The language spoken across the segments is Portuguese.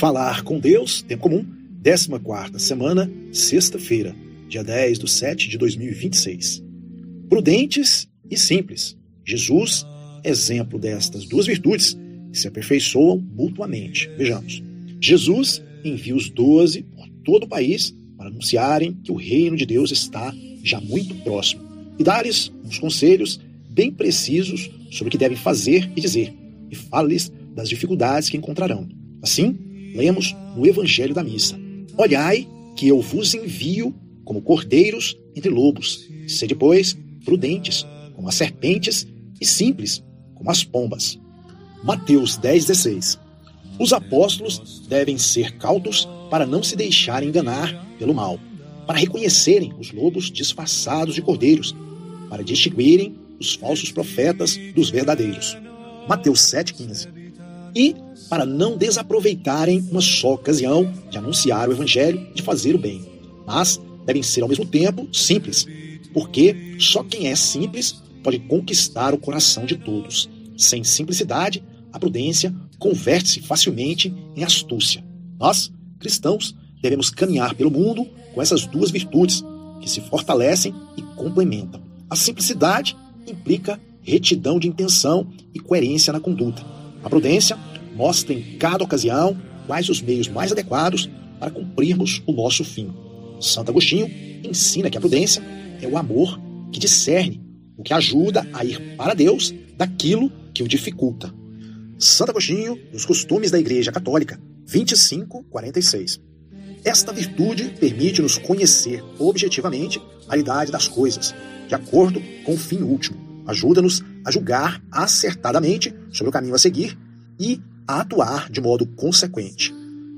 Falar com Deus, Tempo Comum, 14ª semana, sexta-feira, dia 10/7/2026. Prudentes e simples. Jesus, exemplo destas duas virtudes que se aperfeiçoam mutuamente. Vejamos. Jesus envia os 12 por todo o país para anunciarem que o reino de Deus está já muito próximo e dar-lhes uns conselhos bem precisos sobre o que devem fazer e dizer, e fala-lhes das dificuldades que encontrarão. Assim, lemos no Evangelho da Missa: Olhai que eu vos envio como cordeiros entre lobos. Sede, pois, prudentes como as serpentes e simples como as pombas. Mateus 10,16. Os apóstolos devem ser cautos para não se deixarem enganar pelo mal, para reconhecerem os lobos disfarçados de cordeiros, para distinguirem os falsos profetas dos verdadeiros. Mateus 7,15. E para não desaproveitarem uma só ocasião de anunciar o Evangelho e de fazer o bem, mas devem ser ao mesmo tempo simples, porque só quem é simples pode conquistar o coração de todos. Sem simplicidade, a prudência converte-se facilmente em astúcia. Nós, cristãos, devemos caminhar pelo mundo com essas duas virtudes, que se fortalecem e complementam. A simplicidade implica retidão de intenção e coerência na conduta. A prudência mostra em cada ocasião quais os meios mais adequados para cumprirmos o nosso fim. Santo Agostinho ensina que a prudência é o amor que discerne, o que ajuda a ir para Deus daquilo que o dificulta. Santo Agostinho, nos Costumes da Igreja Católica, 25:46. Esta virtude permite-nos conhecer objetivamente a realidade das coisas, de acordo com o fim último. Ajuda-nos a julgar acertadamente sobre o caminho a seguir e a atuar de modo consequente.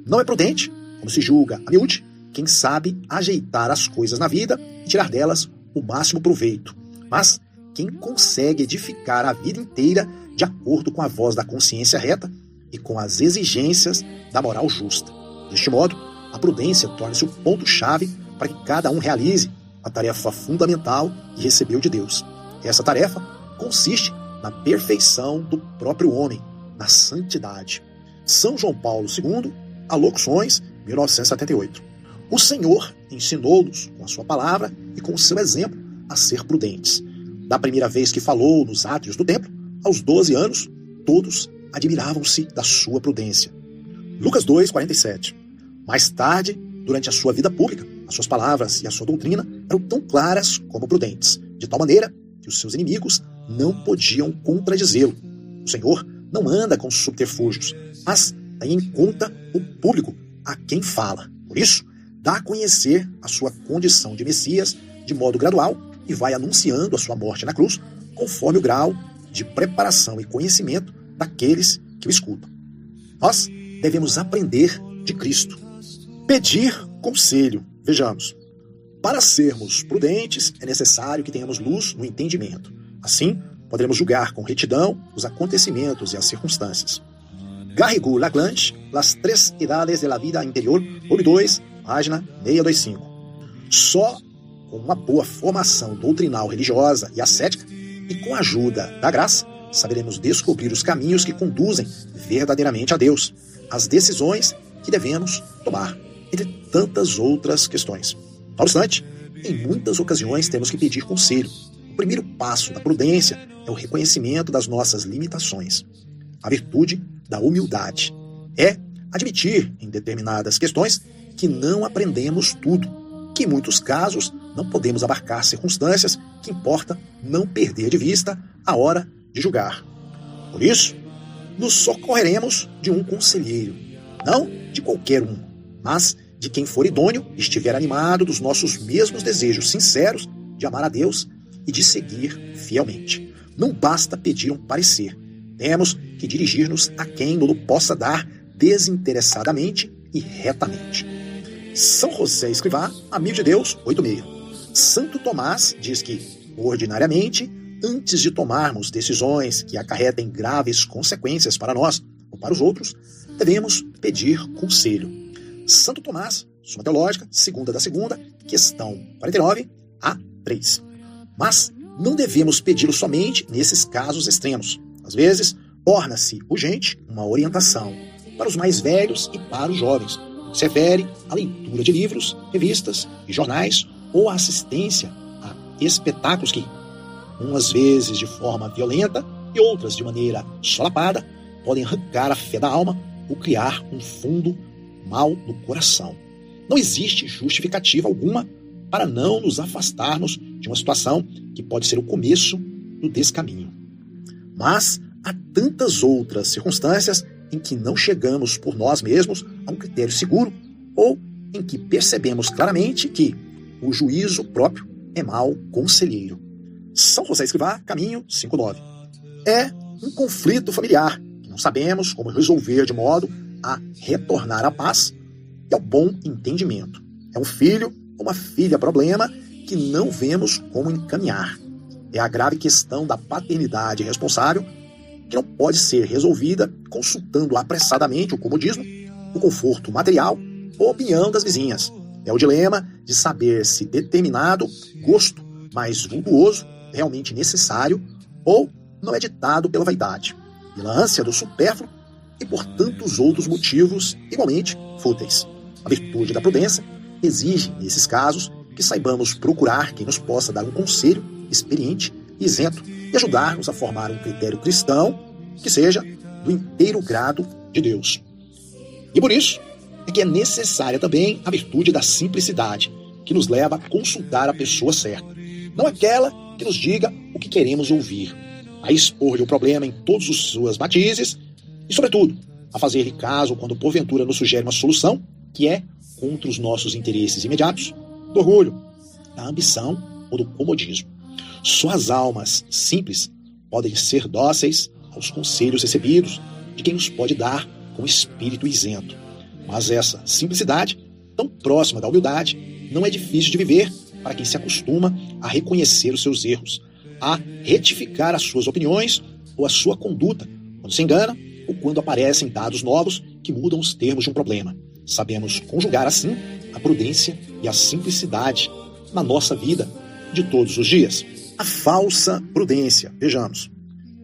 Não é prudente, como se julga a miúde, quem sabe ajeitar as coisas na vida e tirar delas o máximo proveito, mas quem consegue edificar a vida inteira de acordo com a voz da consciência reta e com as exigências da moral justa. Deste modo, a prudência torna-se o ponto-chave para que cada um realize a tarefa fundamental que recebeu de Deus. Essa tarefa consiste na perfeição do próprio homem, na santidade. São João Paulo II, Alocuções, 1978. O Senhor ensinou-nos, com a sua palavra e com o seu exemplo, a ser prudentes. Da primeira vez que falou nos átrios do templo, aos 12 anos, todos admiravam-se da sua prudência. Lucas 2:47. Mais tarde, durante a sua vida pública, as suas palavras e a sua doutrina eram tão claras como prudentes, de tal maneira que os seus inimigos não podiam contradizê-lo. O Senhor não anda com subterfúgios, mas tem em conta o público a quem fala. Por isso, dá a conhecer a sua condição de Messias de modo gradual e vai anunciando a sua morte na cruz, conforme o grau de preparação e conhecimento daqueles que o escutam. Nós devemos aprender de Cristo. Pedir conselho. Vejamos. Para sermos prudentes, é necessário que tenhamos luz no entendimento. Assim, poderemos julgar com retidão os acontecimentos e as circunstâncias. Garrigou-Lagrange, Las Tres Edades de la Vida Interior, volume 2, página 625. Só com uma boa formação doutrinal religiosa e ascética e com a ajuda da graça, saberemos descobrir os caminhos que conduzem verdadeiramente a Deus, as decisões que devemos tomar, entre tantas outras questões. Não obstante, em muitas ocasiões temos que pedir conselho. O primeiro passo da prudência é o reconhecimento das nossas limitações. A virtude da humildade é admitir, em determinadas questões, que não aprendemos tudo, que em muitos casos não podemos abarcar circunstâncias que importa não perder de vista a hora de julgar. Por isso, nos socorreremos de um conselheiro, não de qualquer um, mas de quem for idôneo e estiver animado dos nossos mesmos desejos sinceros de amar a Deus e de seguir fielmente. Não basta pedir um parecer, temos que dirigir-nos a quem nos possa dar desinteressadamente e retamente. São José Escrivá, amigo de Deus, 8:6. Santo Tomás diz que, ordinariamente, antes de tomarmos decisões que acarretem graves consequências para nós ou para os outros, devemos pedir conselho. Santo Tomás, Suma Teológica, segunda da segunda, questão 49a3. Mas não devemos pedi-lo somente nesses casos extremos. Às vezes, torna-se urgente uma orientação para os mais velhos e para os jovens. Se refere à leitura de livros, revistas e jornais ou à assistência a espetáculos que, umas vezes de forma violenta e outras de maneira solapada, podem arrancar a fé da alma ou criar um fundo mal no coração. Não existe justificativa alguma para não nos afastarmos de uma situação que pode ser o começo do descaminho. Mas há tantas outras circunstâncias em que não chegamos por nós mesmos a um critério seguro ou em que percebemos claramente que o juízo próprio é mau conselheiro. São José Escrivá, Caminho 5.9. É um conflito familiar que não sabemos como resolver de modo a retornar à paz e ao bom entendimento. É um filho ou uma filha problema que não vemos como encaminhar. É a grave questão da paternidade responsável que não pode ser resolvida consultando apressadamente o comodismo, o conforto material ou a opinião das vizinhas. É o dilema de saber se determinado gosto mais vultuoso é realmente necessário ou não é ditado pela vaidade, pela ânsia do supérfluo e por tantos outros motivos igualmente fúteis. A virtude da prudência exige, nesses casos, que saibamos procurar quem nos possa dar um conselho experiente e isento e ajudar-nos a formar um critério cristão que seja do inteiro grado de Deus. E por isso é que é necessária também a virtude da simplicidade, que nos leva a consultar a pessoa certa, não aquela que nos diga o que queremos ouvir, a expor-lhe o problema em todos os seus matizes e, sobretudo, a fazer-lhe caso quando porventura nos sugere uma solução que é contra os nossos interesses imediatos, do orgulho, da ambição ou do comodismo. Só as almas simples podem ser dóceis aos conselhos recebidos de quem nos pode dar com espírito isento. Mas essa simplicidade, tão próxima da humildade, não é difícil de viver para quem se acostuma a reconhecer os seus erros, a retificar as suas opiniões ou a sua conduta quando se engana ou quando aparecem dados novos que mudam os termos de um problema. Sabemos conjugar assim a prudência e a simplicidade na nossa vida de todos os dias. A falsa prudência, vejamos.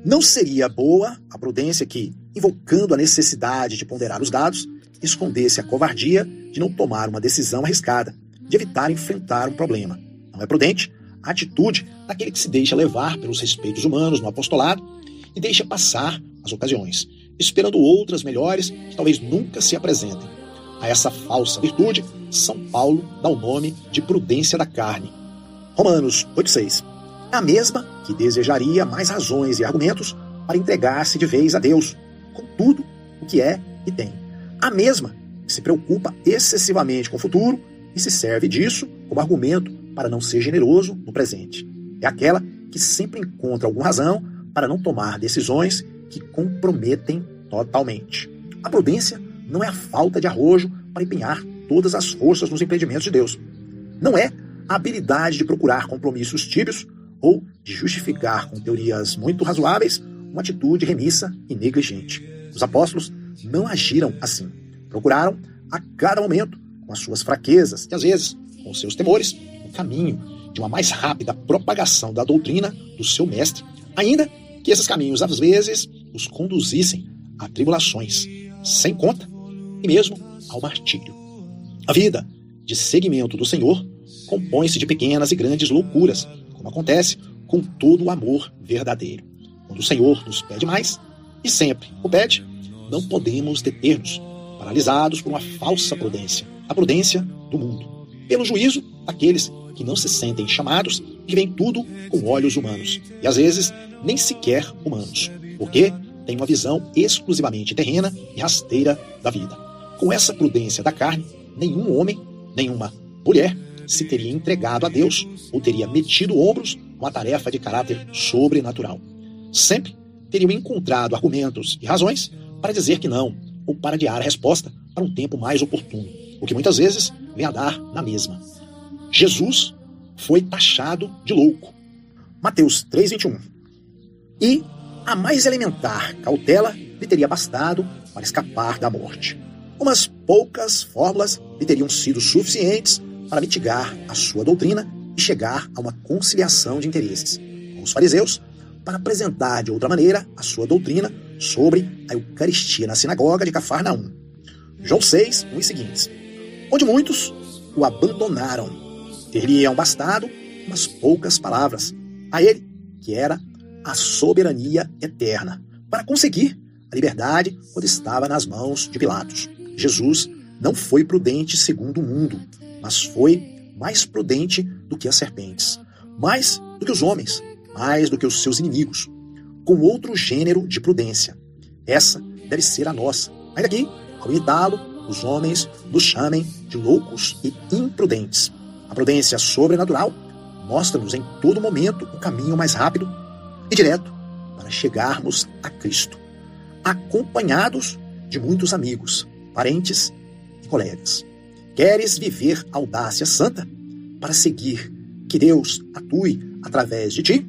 Não seria boa a prudência que, invocando a necessidade de ponderar os dados, escondesse a covardia de não tomar uma decisão arriscada, de evitar enfrentar um problema. Não é prudente a atitude daquele que se deixa levar pelos respeitos humanos no apostolado e deixa passar as ocasiões, esperando outras melhores que talvez nunca se apresentem. A essa falsa virtude, São Paulo dá o nome de prudência da carne. Romanos 8,6. É a mesma que desejaria mais razões e argumentos para entregar-se de vez a Deus, com tudo o que é e tem. A mesma que se preocupa excessivamente com o futuro e se serve disso como argumento para não ser generoso no presente. É aquela que sempre encontra alguma razão para não tomar decisões que comprometem totalmente. A prudência não é a falta de arrojo para empenhar todas as forças nos empreendimentos de Deus. Não é a habilidade de procurar compromissos tíbios ou de justificar com teorias muito razoáveis uma atitude remissa e negligente. Os apóstolos não agiram assim. Procuraram, a cada momento, com as suas fraquezas e, às vezes, com os seus temores, o caminho de uma mais rápida propagação da doutrina do seu mestre, ainda que esses caminhos, às vezes, os conduzissem a tribulações sem conta e mesmo ao martírio. A vida de seguimento do Senhor compõe-se de pequenas e grandes loucuras, como acontece com todo o amor verdadeiro. Quando o Senhor nos pede mais, e sempre o pede, não podemos deter-nos, paralisados por uma falsa prudência, a prudência do mundo, pelo juízo daqueles que não se sentem chamados e que veem tudo com olhos humanos, e às vezes nem sequer humanos, porque têm uma visão exclusivamente terrena e rasteira da vida. Com essa prudência da carne, nenhum homem, nenhuma mulher se teria entregado a Deus ou teria metido ombros com a tarefa de caráter sobrenatural. Sempre teriam encontrado argumentos e razões para dizer que não, ou para adiar a resposta para um tempo mais oportuno, o que muitas vezes vem a dar na mesma. Jesus foi taxado de louco. Mateus 3,21. E a mais elementar cautela lhe teria bastado para escapar da morte. Umas poucas fórmulas lhe teriam sido suficientes para mitigar a sua doutrina e chegar a uma conciliação de interesses com os fariseus, para apresentar de outra maneira a sua doutrina sobre a Eucaristia na sinagoga de Cafarnaum. João 6, 1 e seguintes. Onde muitos o abandonaram. Ter-lhe-ão bastado umas poucas palavras a ele, que era a soberania eterna, para conseguir a liberdade quando estava nas mãos de Pilatos. Jesus não foi prudente segundo o mundo, mas foi mais prudente do que as serpentes, mais do que os homens, mais do que os seus inimigos, com outro gênero de prudência. Essa deve ser a nossa, ainda que, ao imitá-lo, os homens nos chamem de loucos e imprudentes. A prudência sobrenatural mostra-nos em todo momento o caminho mais rápido e direto para chegarmos a Cristo, acompanhados de muitos amigos, parentes e colegas. Queres viver audácia santa para seguir que Deus atue através de ti?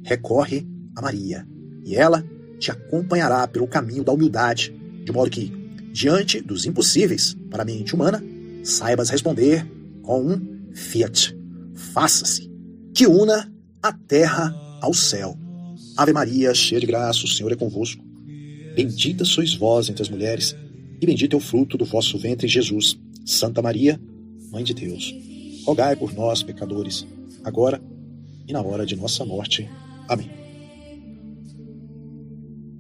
Recorre a Maria, e ela te acompanhará pelo caminho da humildade, de modo que, diante dos impossíveis para a mente humana, saibas responder com um fiat, faça-se, que una a terra ao céu. Ave Maria, cheia de graça, o Senhor é convosco. Bendita sois vós entre as mulheres, e bendito é o fruto do vosso ventre, Jesus. Santa Maria, Mãe de Deus, rogai por nós, pecadores, agora e na hora de nossa morte. Amém.